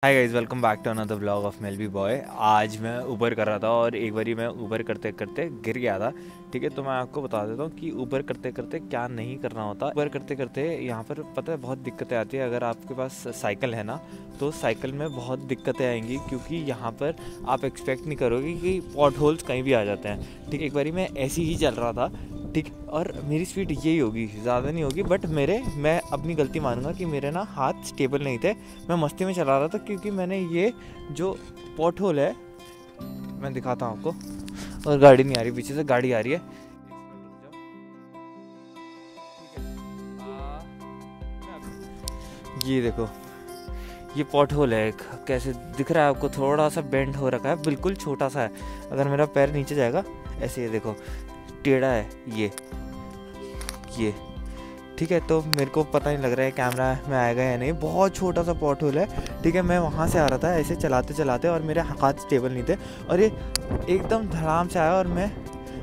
Hi guys, welcome back to another blog of Melby boy. आज मैं Uber कर रहा था और एक बारी मैं ऊबर करते करते गिर गया था। ठीक है, तो मैं आपको बता देता हूँ कि ऊबर करते करते क्या नहीं करना होता। ऊबर करते करते यहाँ पर पता है बहुत दिक्कतें आती है। अगर आपके पास साइकिल है ना, तो साइकिल में बहुत दिक्कतें आएंगी, क्योंकि यहाँ पर आप एक्सपेक्ट नहीं करोगे कि पॉट होल्स कहीं भी आ जाते हैं। ठीक, एक बारी मैं ऐसे ही चल रहा था, ठीक, और मेरी स्पीड यही होगी, ज़्यादा नहीं होगी, बट मैं अपनी गलती मानूंगा कि मेरे ना हाथ स्टेबल नहीं थे। मैं मस्ती में चला रहा था, क्योंकि मैंने ये जो पॉट होल है, मैं दिखाता हूँ आपको। और गाड़ी नहीं आ रही, पीछे से गाड़ी आ रही है। ये देखो, ये पॉट होल है एक, कैसे दिख रहा है आपको? थोड़ा सा बेंड हो रखा है, बिल्कुल छोटा सा है। अगर मेरा पैर नीचे जाएगा ऐसे, ये देखो टेढ़ा है ये। ठीक है, तो मेरे को पता नहीं लग रहा है कैमरा में आएगा या नहीं। बहुत छोटा सा पॉट होल है। ठीक है, मैं वहाँ से आ रहा था ऐसे चलाते चलाते, और मेरे हाथ स्टेबल नहीं थे, और ये एकदम धड़ाम से आया और मैं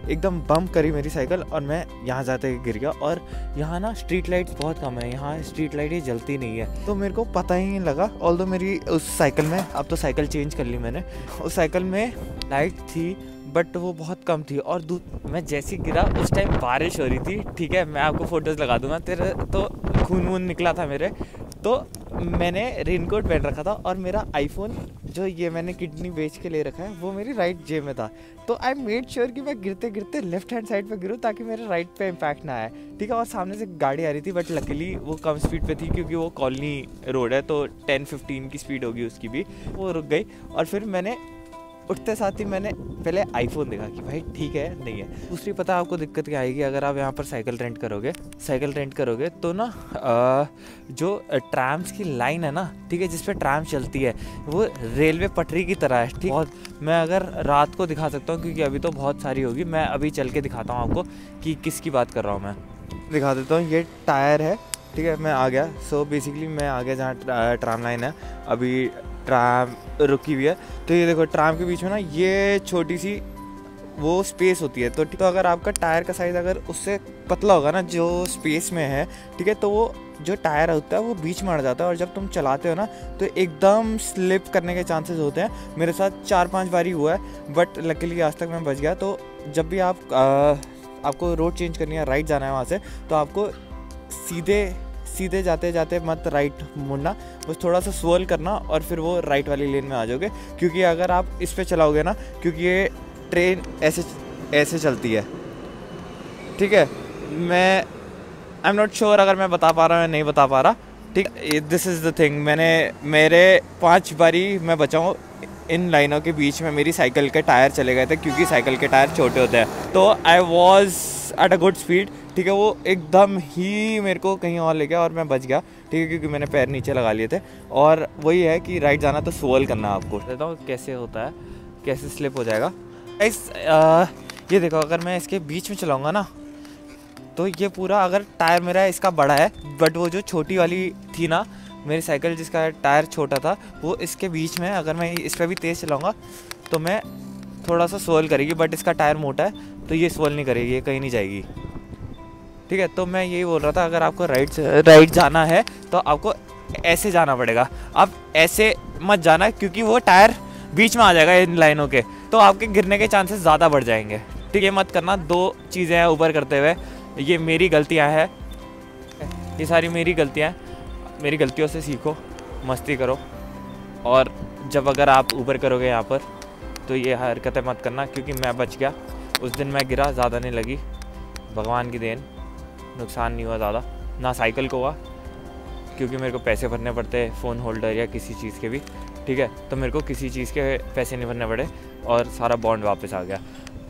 एकदम बम्प करी मेरी साइकिल, और मैं यहाँ जाते गिर गया। और यहाँ ना स्ट्रीट लाइट्स बहुत कम है, यहाँ स्ट्रीट लाइट ही जलती नहीं है, तो मेरे को पता ही नहीं लगा। ऑल्दो मेरी उस साइकिल में, अब तो साइकिल चेंज कर ली मैंने, उस साइकिल में लाइट थी बट वो बहुत कम थी। और मैं जैसे गिरा उस टाइम बारिश हो रही थी। ठीक है, मैं आपको फ़ोटोज़ लगा दूंगा, तेरे तो खून वून निकला था मेरे। तो मैंने रेनकोट पहन रखा था, और मेरा आईफोन जो ये मैंने किडनी बेच के ले रखा है, वो मेरी राइट जेब में था। तो आई मेड श्योर कि मैं गिरते गिरते लेफ्ट हैंड साइड पे गिरूँ, ताकि मेरे राइट पे इम्पैक्ट ना आए। ठीक है, और सामने से गाड़ी आ रही थी, बट लकीली वो कम स्पीड पे थी, क्योंकि वो कॉलोनी रोड है, तो 10-15 की स्पीड होगी उसकी भी। वो रुक गई, और फिर मैंने उठते साथ ही मैंने पहले आईफोन देखा कि भाई ठीक है, नहीं है। दूसरी पता है आपको दिक्कत क्या आएगी? अगर आप यहाँ पर साइकिल रेंट करोगे तो ना जो ट्रैम्स की लाइन है ना, ठीक है, जिस पे ट्रैम चलती है, वो रेलवे पटरी की तरह है। ठीक, बहुत मैं अगर रात को दिखा सकता हूँ, क्योंकि अभी तो बहुत सारी होगी। मैं अभी चल के दिखाता हूँ आपको कि किसकी बात कर रहा हूँ। मैं दिखा देता हूँ, ये टायर है। ठीक है, मैं आ गया। सो बेसिकली मैं आ गया जहाँ ट्राम लाइन है। अभी ट्राम रुकी हुई है, तो ये देखो ट्राम के बीच में ना ये छोटी सी वो स्पेस होती है। तो अगर आपका टायर का साइज़ अगर उससे पतला होगा ना, जो स्पेस में है, ठीक है, तो वो जो टायर होता है वो बीच में अड़ जाता है, और जब तुम चलाते हो ना, तो एकदम स्लिप करने के चांसेस होते हैं। मेरे साथ 4-5 बारी हुआ है, बट लकीली आज तक मैं बच गया। तो जब भी आपको रोड चेंज करनी है, राइट जाना है वहाँ से, तो आपको सीधे जाते जाते मत राइट मुड़ना, बस थोड़ा सा स्वर्ल करना, और फिर वो राइट वाली लेन में आ जाओगे। क्योंकि अगर आप इस पे चलाओगे ना, क्योंकि ये ट्रेन ऐसे चलती है। ठीक है, आई एम नॉट श्योर अगर मैं बता पा रहा हूँ या नहीं बता पा रहा। ठीक, दिस इज़ द थिंग। मेरे 5 बारी मैं बचा हूँ इन लाइनों के बीच में। मेरी साइकिल के टायर चले गए थे, क्योंकि साइकिल के टायर छोटे होते हैं। तो I was at a good speed. ठीक है, वो एकदम ही मेरे को कहीं और ले गया, और मैं बच गया। ठीक है, क्योंकि मैंने पैर नीचे लगा लिए थे। और वही है कि राइट जाना तो स्वर्ल करना आपको। देखता हूँ कैसे होता है, कैसे स्लिप हो जाएगा। ये देखो, अगर मैं इसके बीच में चलाऊँगा ना, तो ये पूरा, अगर टायर मेरा इसका बड़ा है, बट वो जो छोटी वाली थी ना मेरी साइकिल, जिसका टायर छोटा था, वो इसके बीच में, अगर मैं इस पर भी तेज़ चलाऊँगा तो मैं थोड़ा सा स्वर्ल करेगी, बट इसका टायर मोटा है तो ये स्वर्ल नहीं करेगी, ये कहीं नहीं जाएगी। ठीक है, तो मैं यही बोल रहा था, अगर आपको राइट जाना है तो आपको ऐसे जाना पड़ेगा। आप ऐसे मत जाना, क्योंकि वो टायर बीच में आ जाएगा इन लाइनों के, तो आपके गिरने के चांसेस ज़्यादा बढ़ जाएंगे। ठीक है, मत करना। 2 चीज़ें हैं ऊबर करते हुए, ये मेरी गलतियाँ हैं, ये सारी मेरी गलतियाँ हैं। मेरी गलतियों से सीखो, मस्ती करो, और जब अगर आप ऊबर करोगे यहाँ पर, तो ये हरकतें मत करना। क्योंकि मैं बच गया उस दिन, मैं गिरा, ज़्यादा नहीं लगी, भगवान की देन, नुकसान नहीं हुआ ज़्यादा, ना साइकिल को हुआ, क्योंकि मेरे को पैसे भरने पड़ते हैं फ़ोन होल्डर या किसी चीज़ के भी। ठीक है, तो मेरे को किसी चीज़ के पैसे नहीं भरने पड़े, और सारा बॉन्ड वापस आ गया।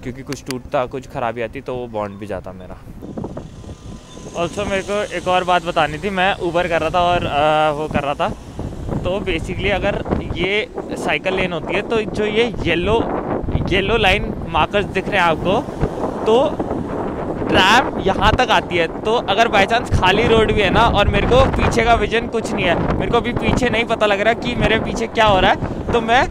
क्योंकि कुछ टूटता, कुछ ख़राबी आती, तो वो बॉन्ड भी जाता मेरा। ऑल्सो मेरे को एक और बात बतानी थी। मैं ऊबर कर रहा था और वो कर रहा था, तो बेसिकली अगर ये साइकिल लेन होती है, तो जो ये येलो लाइन मार्कर्स दिख रहे हैं आपको, तो ट्रैम यहाँ तक आती है। तो अगर बाई चांस खाली रोड भी है ना, और मेरे को पीछे का विजन कुछ नहीं है, मेरे को अभी पीछे नहीं पता लग रहा कि मेरे पीछे क्या हो रहा है, तो मैं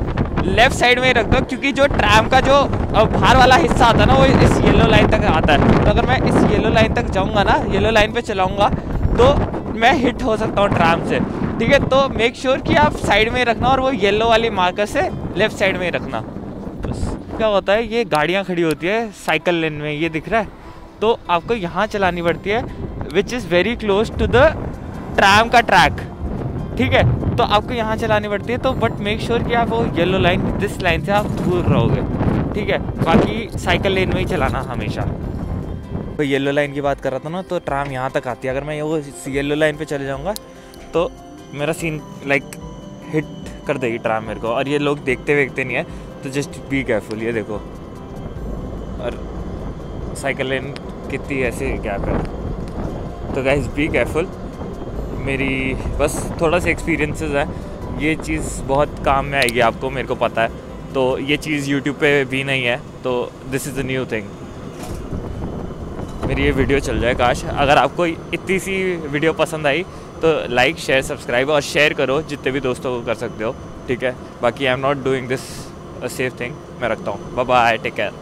लेफ़्ट साइड में ही रखता हूँ। क्योंकि जो ट्रैम का जो बाहर वाला हिस्सा आता है ना, वो इस येलो लाइन तक आता है। तो अगर मैं इस येलो लाइन तक जाऊँगा ना, येलो लाइन पे चलाऊँगा, तो मैं हिट हो सकता हूँ ट्राम से, ठीक है। तो मेक श्योर कि आप साइड में ही रखना और वो येलो वाली मार्कर से लेफ्ट साइड में ही रखना। बस क्या होता है, ये गाड़ियाँ खड़ी होती है साइकिल लेन में, ये दिख रहा है, तो आपको यहाँ चलानी पड़ती है which is very close to the tram का ट्रैक, ठीक है। तो आपको यहाँ चलानी पड़ती है, तो बट मेक श्योर कि आप वो येलो लाइन, दिस लाइन से आप दूर रहोगे, ठीक है। बाकी साइकिल लेन में ही चलाना हमेशा। तो येलो लाइन की बात कर रहा था ना, तो ट्राम यहाँ तक आती है। अगर मैं वो येलो लाइन पे चले जाऊँगा तो मेरा सीन लाइक हिट कर देगी ट्राम मेरे को, और ये लोग देखते नहीं है, तो जस्ट बी केयरफुल। ये देखो, और साइकिल लेन कितनी ऐसे गैप है, तो गाइस बी केयरफुल। मेरी बस थोड़ा सा एक्सपीरियंसेस है, ये चीज़ बहुत काम में आएगी आपको, मेरे को पता है। तो ये चीज़ यूट्यूब पे भी नहीं है, तो this is the new thing. मेरी ये वीडियो चल जाए काश। अगर आपको इतनी सी वीडियो पसंद आई तो लाइक, शेयर, सब्सक्राइब और शेयर करो जितने भी दोस्तों को कर सकते हो, ठीक है। बाकी I am not doing this a safe thing. मैं रखता हूँ, बाय बाय, टेक केयर।